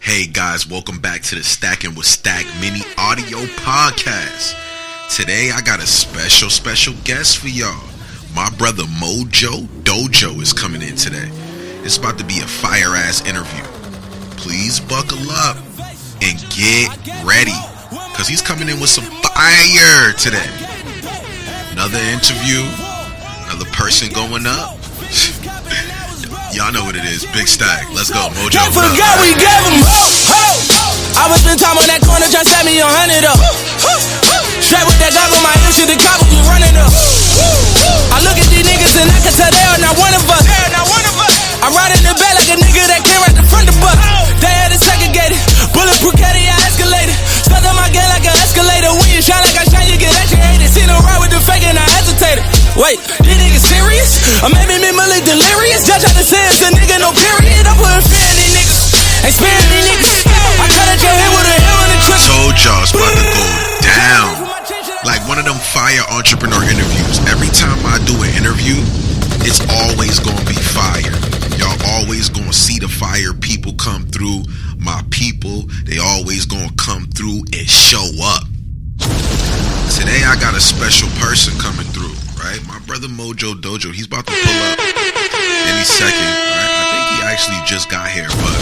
Hey guys, welcome back to the Stacking with Stack mini audio podcast. Today I got a special guest for y'all. My brother Mojo, Dojo is coming in today. It's about to be a fire ass interview. Please buckle up and get ready, cause he's coming in with some fire today. Another interview, another person going up. Y'all know what it is, Big Stack. Let's go, Mojo. Can't forget we gave him I was in time on that corner, just set me 100 up. Straight with that dog on my hill, shit, the cop was running up. I look at these niggas and I can tell they are not one of us. I ride in the back like a nigga that came right the front of the bus. They had it segregated, bulletproof caddy, I escalated. Stuck on my game like an escalator. When you shine like I shine, you get educated. Seen them ride with the fake and I hesitated. Wait, these niggas serious? Or maybe me Malik delirious? Judge how to say it's a nigga, no period. I'm putting fear in these niggas. Ain't sparing these niggas. I cut at your head with a hill in the trip. Told y'all it's about to go down. Like one of them fire entrepreneur interviews. Every time I do an interview, it's always gonna be fire. Y'all always gonna see the fire people come through. My people, they always gonna come through and show up. Today I got a special person coming through, right? My brother Mojo Dojo, he's about to pull up any second, right? I think he actually just got here, but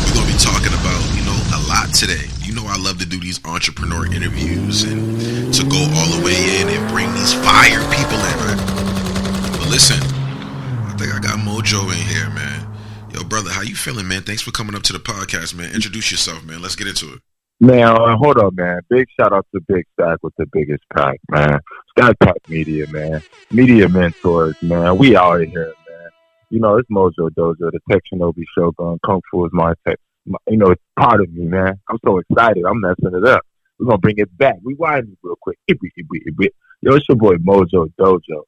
we're gonna be talking about, a lot today. I love to do these entrepreneur interviews and to go all the way in and bring these fire people in, right? But listen, I think I got Mojo in here, man. Yo, brother, how you feeling, man? Thanks for coming up to the podcast, man. Introduce yourself, man. Let's get into it. Man, hold up, man. Big shout out to Big Stack with the biggest pack, man. Stackpack Media, man. Media mentors, man. We out here, man. It's Mojo Dojo, the Tech Shinobi Shogun. Kung Fu is my tech. It's part of me, man. I'm so excited. I'm messing it up. We're going to bring it back. Rewind it real quick. Yo, it's your boy Mojo Dojo.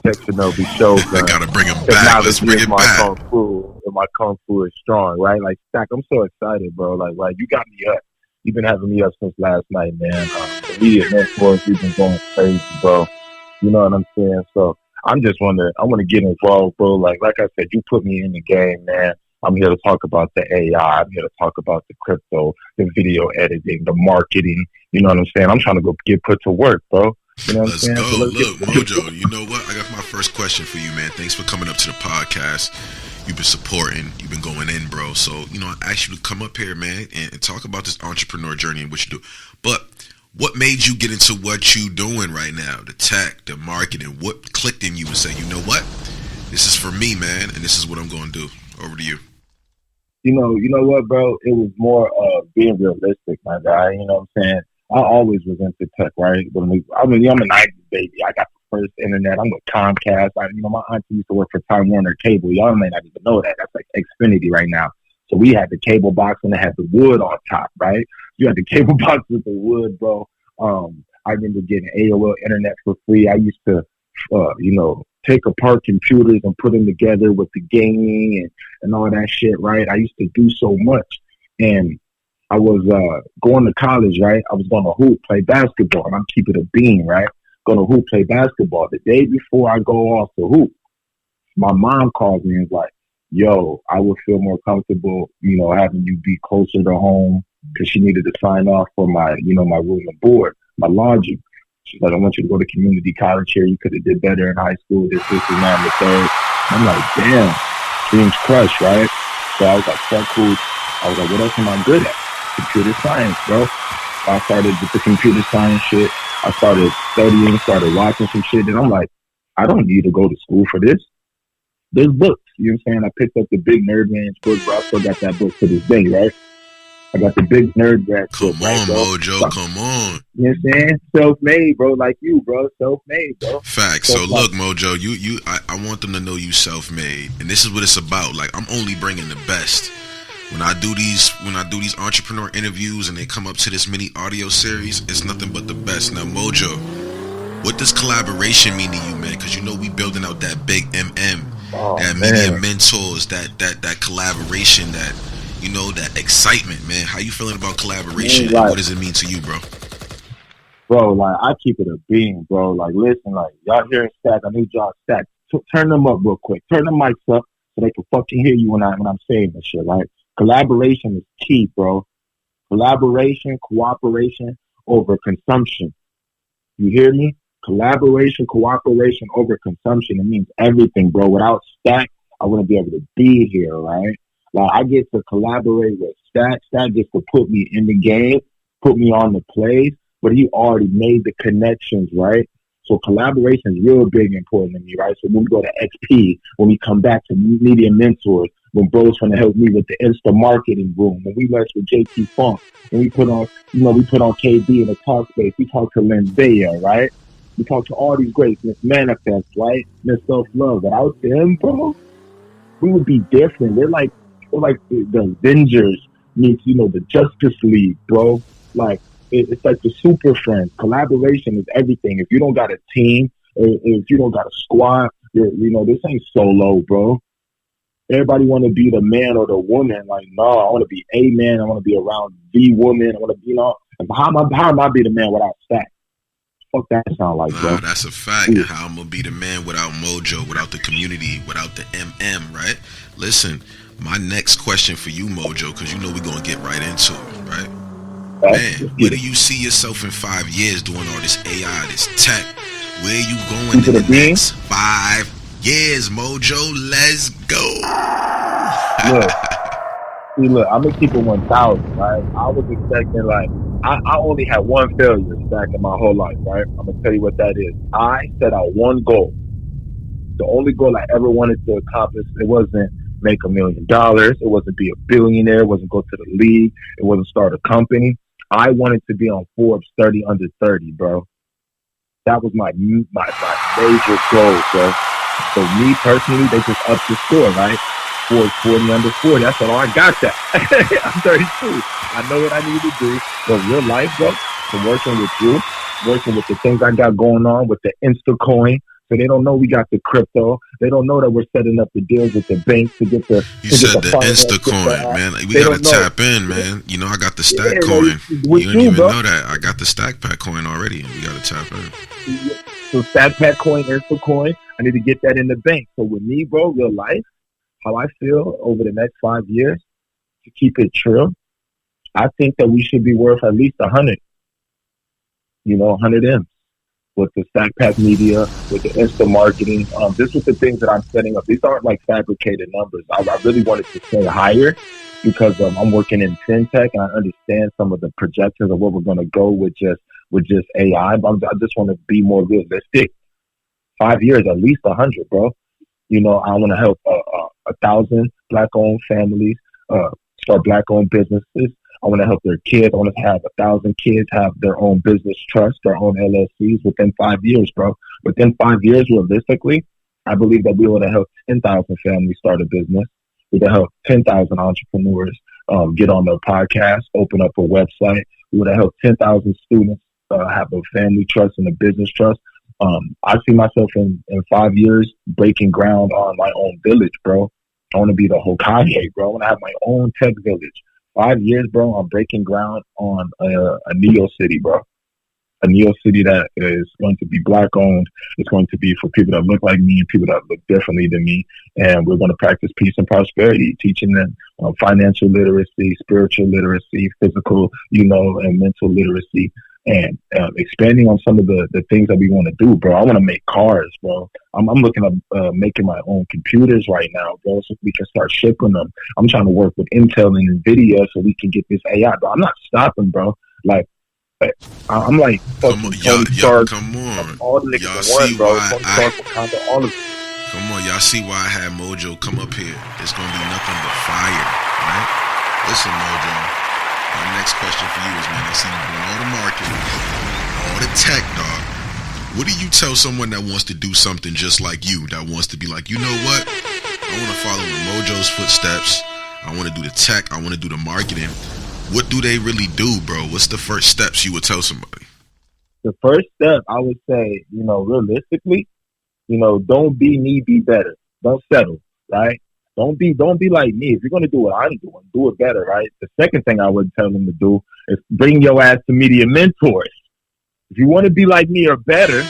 Tech Shinobi Shogun. I got to bring him back. Let's bring it back. My Kung Fu is strong, right? Like, Stack, I'm so excited, bro. Like, you got me up. You've been having me up since last night, man. The media mentors, we've been going crazy, bro. You know what I'm saying? So I want to get involved, bro. Like I said, you put me in the game, man. I'm here to talk about the AI. I'm here to talk about the crypto, the video editing, the marketing. You know what I'm saying? I'm trying to go get put to work, bro. You know what I'm saying? Go. So Look, Mojo, you know what? I got my first question for you, man. Thanks for coming up to the podcast. You've been supporting. You've been going in, bro. So, I asked you to come up here, man, and talk about this entrepreneur journey and what you do. But what made you get into what you doing right now? The tech, the marketing. What clicked in you and said, you know what? This is for me, man, and this is what I'm going to do. Over to you. You know what, bro? It was more of being realistic, my guy. You know what I'm saying? I always was into tech, right? I'm a 90s baby. I got the first internet. I'm with Comcast. My auntie used to work for Time Warner Cable. Y'all may not even know that. That's like Xfinity right now. So we had the cable box and it had the wood on top, right? You had the cable box with the wood, bro. I remember getting AOL internet for free. I used to, take apart computers and put them together with the gaming and all that shit, right? I used to do so much. And I was going to college, right? I was going to hoop, play basketball, and I'm keeping it a bean, right? Going to hoop, play basketball. The day before I go off to hoop, my mom calls me and is like, yo, I would feel more comfortable, having you be closer to home, because she needed to sign off for my, my room and board, my laundry. She's like, I want you to go to community college here. You could have did better in high school, this, and that, and the third. I'm like, damn, dreams crushed, right? So I was like, fuck cool. I was like, what else am I good at? Computer science, bro. I started with the computer science shit. I started studying, started watching some shit. And I'm like, I don't need to go to school for this. There's books. You know what I'm saying? I picked up the Big Nerd Ranch book, bro. I still got that book to this day, right? I got the Big Nerd Ranch book. Come on, Mojo. Come on. You know what I'm saying? Self-made, bro. Like you, bro. Self-made, bro. Facts. So look, Mojo, I want them to know you self-made. And this is what it's about. Like, I'm only bringing the best. When I do these entrepreneur interviews and they come up to this mini audio series, it's nothing but the best. Now, Mojo, what does collaboration mean to you, man? Because we building out that big media mentors, that collaboration, that excitement, man. How you feeling about collaboration? And what does it mean to you, bro? Bro, like, I keep it a beam, bro. Like, listen, like, y'all hearing Stack, I need y'all Stack. Turn them up real quick. Turn the mics up so they can fucking hear you when I'm saying this shit, right? Collaboration is key, bro. Collaboration, cooperation over consumption. You hear me? Collaboration, cooperation over consumption. It means everything, bro. Without Stack, I wouldn't be able to be here, right? Like, I get to collaborate with Stack. Stack gets to put me in the game, put me on the plays, but he already made the connections, right? So collaboration is real big and important to me, right? So when we go to XP, when we come back to Media Mentors, when bro's trying to help me with the Insta marketing room, when we mess with JT Funk, when we put on, we put on KB in the talk space, we talk to Lenzea, right? We talk to all these greats, Miss Manifest, right? Miss Self Love. Without them, bro, we would be different. They're like the Avengers meets, the Justice League, bro. Like, it's like the Super Friends. Collaboration is everything. If you don't got a team, if you don't got a squad, this ain't solo, bro. Everybody want to be the man or the woman. Like, no, I want to be a man. I want to be around the woman. I want to be, how am I be the man without Stack? Fuck that sound like, bro. That's a fact. And how I'm gonna be the man without Mojo, without the community, without the MM, right? Listen, my next question for you, Mojo, because we're gonna get right into it, right? Man, where do you see yourself in 5 years doing all this AI, this tech? Where are you going in the next 5 years, Mojo? Let's go. Look, I'm gonna keep it 1,000, right? I was expecting, like, I only had one failure Stack in my whole life, right? I'm gonna tell you what that is. I set out one goal. The only goal I ever wanted to accomplish, it wasn't make $1 million. It wasn't be a billionaire. It wasn't go to the league. It wasn't start a company. I wanted to be on Forbes 30 under 30, bro. That was my major goal, bro. So me personally, they just upped the score, right? Forbes 40 under 40. That's all I got that. I'm 32. I know what I need to do. But real life, bro, from working with you, working with the things I got going on with the Instacoin. So they don't know we got the crypto. They don't know that we're setting up the deals with the banks to get the. You said the Instacoin, man. We gotta tap in, man. I got the Stack coin. You didn't even know that. I got the Stackpack coin already. We gotta tap in. So Stackpack coin, Instacoin. I need to get that in the bank. So with me, bro, real life, how I feel over the next 5 years, to keep it true, I think that we should be worth at least 100. 100 M's. With the Stackpack media, with the Insta marketing. This was the things that I'm setting up. These aren't like fabricated numbers. I really wanted to stay higher because I'm working in fintech and I understand some of the projections of where we're going to go with just AI. But I just want to be more realistic. 5 years, at least 100, bro. I want to help 1,000 Black-owned families start Black-owned businesses. I want to help their kids. I want to have 1,000 kids have their own business trust, their own LLCs within 5 years, bro. Within 5 years, realistically, I believe that we would have helped 10,000 families start a business. We would have helped 10,000 entrepreneurs get on their podcast, open up a website. We would have helped 10,000 students have a family trust and a business trust. I see myself in 5 years breaking ground on my own village, bro. I want to be the Hokage, bro. I want to have my own tech village. 5 years, bro, I'm breaking ground on a Neo City, bro. A Neo City that is going to be Black-owned. It's going to be for people that look like me and people that look differently than me. And we're going to practice peace and prosperity, teaching them financial literacy, spiritual literacy, physical, and mental literacy. And expanding on some of the things that we want to do, bro. I want to make cars, bro. I'm looking at making my own computers right now, bro, so we can start shipping them. I'm trying to work with Intel and NVIDIA so we can get this AI, bro. I'm not stopping, bro. Like, I'm like, come on, y'all, come on. All the niggas in one, bro. All of come on, y'all see why I had Mojo come up here. It's going to be nothing but fire, right? Listen, Mojo. My next question for you is, man, I see you doing all the marketing, all the tech, dog. What do you tell someone that wants to do something just like you, that wants to be like, you know what? I want to follow in Mojo's footsteps. I want to do the tech. I want to do the marketing. What do they really do, bro? What's the first steps you would tell somebody? The first step, I would say, realistically, don't be me, be better. Don't settle, right? Don't be like me. If you're going to do what I'm doing, do it better, right? The second thing I would tell them to do is bring your ass to Media Mentors. If you want to be like me or better,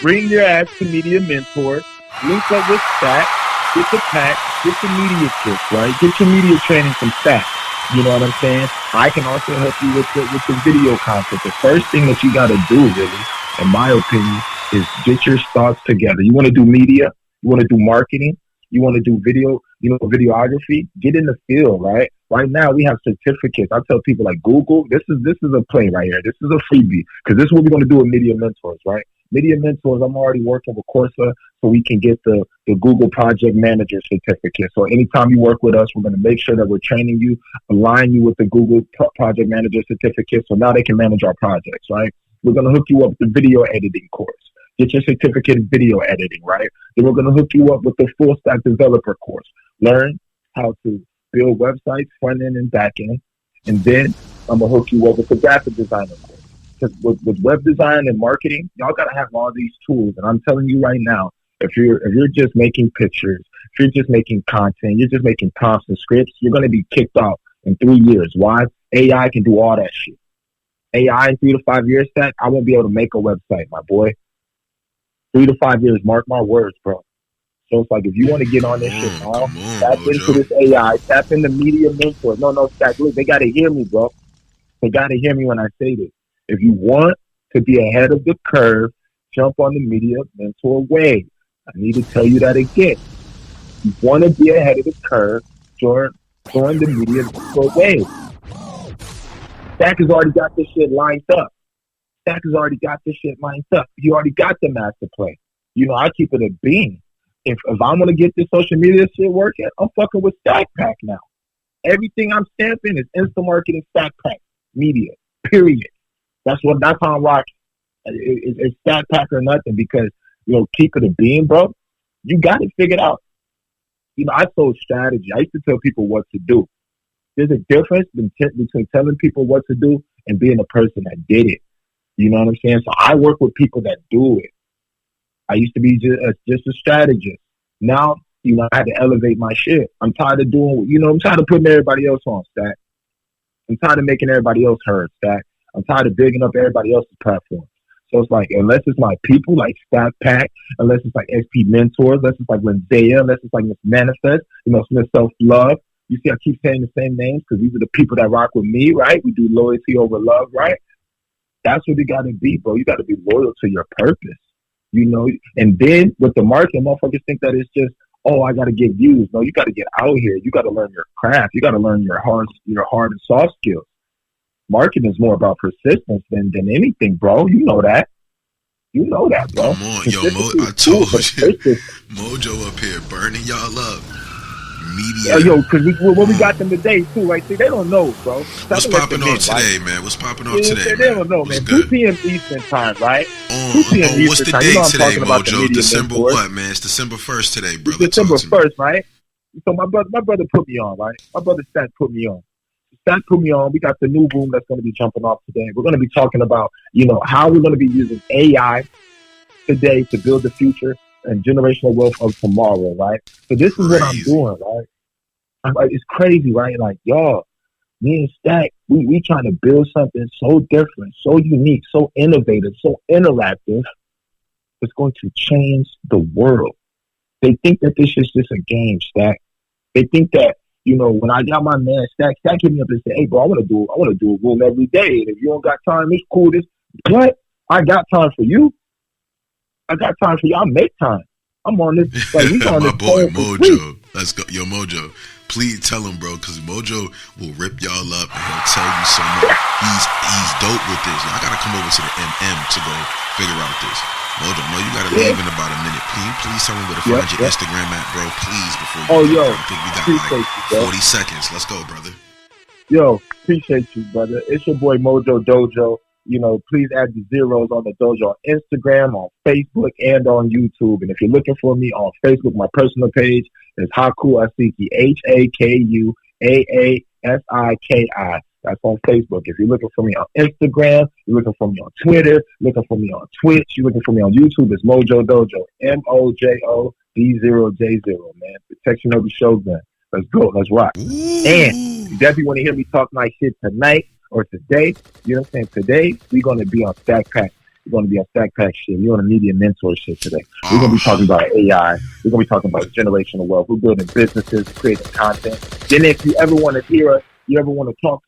bring your ass to Media Mentors. Link up with Stack, get the pack, Get your media kits, right? Get your media training from Stack. You know what I'm saying? I can also help you with the video content. The first thing that you got to do, really, in my opinion, is get your thoughts together. You want to do media, you want to do marketing, you want to do video, videography. Get in the field, right? Right now, we have certificates. I tell people like Google, this is a play right here. This is a freebie because this is what we're going to do with Media Mentors, right? Media Mentors, I'm already working with Corsa so we can get the Google Project Manager certificate. So anytime you work with us, we're going to make sure that we're training you, align you with the Google Project Manager certificate so now they can manage our projects, right? We're going to hook you up with the video editing course. Get your certificate in video editing, right? Then we're going to hook you up with the full stack developer course. Learn how to build websites, front end and back end. And then I'm going to hook you up with the graphic designer course. Because with web design and marketing, y'all got to have all these tools. And I'm telling you right now, if you're just making pictures, if you're just making content, you're just making prompts and scripts, you're going to be kicked out in 3 years. Why? AI can do all that shit. AI in 3 to 5 years, Stack, I won't be able to make a website, my boy. 3 to 5 years, mark my words, bro. So it's like, if you want to get on this shit now, tap into this AI, tap into Media Mentors. No, Stack, look, they got to hear me, bro. They got to hear me when I say this. If you want to be ahead of the curve, jump on the Media Mentor wave. I need to tell you that again. If you want to be ahead of the curve, join the Media Mentor wave. Stack has already got this shit lined up. Stack has already got this shit lined up. He already got the master plan. I keep it a beam. If I'm going to get this social media shit working, I'm fucking with Stackpack now. Everything I'm stamping is Insta Marketing Stackpack Media, period. That's how I'm rocking. It's Stackpack or nothing because, keep it a beam, bro. You got it figured out. I sold strategy. I used to tell people what to do. There's a difference between telling people what to do and being a person that did it. You know what I'm saying? So I work with people that do it. I used to be just a strategist. Now, I had to elevate my shit. I'm tired of doing, I'm tired of putting everybody else on, Stack. I'm tired of making everybody else heard, Stack. I'm tired of bigging up everybody else's platform. So it's like, unless it's my people like Stackpack, unless it's like SP Mentors, unless it's like Lindsaya, unless it's like Miss Manifest, Smith Self Love. You see, I keep saying the same names because these are the people that rock with me, right? We do loyalty over love, right? That's what you got to be, bro. You got to be loyal to your purpose, And then with the market, motherfuckers think that it's just, I got to get views. No, you got to get out here. You got to learn your craft. You got to learn your hard and soft skills. Marketing is more about persistence than anything, bro. You know that. Bro. Come on, yo, I told you, Mojo up here burning y'all up. Media. Yo, because we got them today too, right? See, they don't know, bro. What's popping on today, man? What's popping on today? They don't know, man. 2 p.m. Eastern time, right? What's the date today, Mojo? December what, man? It's December 1st today, brother. December 1st, right? So my brother put me on, right? My brother Stack put me on. Stack put me on. We got the new boom that's going to be jumping off today. We're going to be talking about, how we're going to be using AI today to build the future and generational wealth of tomorrow, right? So this is what I'm doing, right? It's crazy, right? Like, y'all, me and Stack, we trying to build something so different, so unique, so innovative, so interactive. It's going to change the world. They think that this is just a game, Stack. They think that, when I got my man Stack hit me up and said, "Hey, bro, I want to do a room every day. And if you don't got time, it's cool. What? I got time for you. I got time for you. I'll make time. I'm on this. Like, we on my this boy Mojo. Let's go, yo, Mojo. Please tell him, bro, because Mojo will rip y'all up and he'll tell you so much. He's dope with this. I gotta come over to the MM to go figure out this. Mojo, no, you gotta leave in about a minute. Please tell me where to find your Instagram at, bro. Please, before you I think we got 40 seconds. Let's go, brother. Yo, appreciate you, brother. It's your boy Mojo Dojo. Please add the zeros on the Dojo on Instagram, on Facebook, and on YouTube. And if you're looking for me on Facebook, my personal page is Haku Asiki, HAKUAASIKI. That's on Facebook. If you're looking for me on Instagram, you're looking for me on Twitter, looking for me on Twitch, you're looking for me on YouTube, it's Mojo Dojo, MOJO D0J0, man. Protection of the Shogun. Let's go. Let's rock. And you definitely want to hear me talk my shit tonight or today. You know what I'm saying? Today, we're going to be on Stackpack. We're going to be on Stackpack shit. We're on a media mentor shit today. We're going to be talking about AI. We're going to be talking about generational wealth. We're building businesses, creating content. Then if you ever want to hear us, you ever want to talk to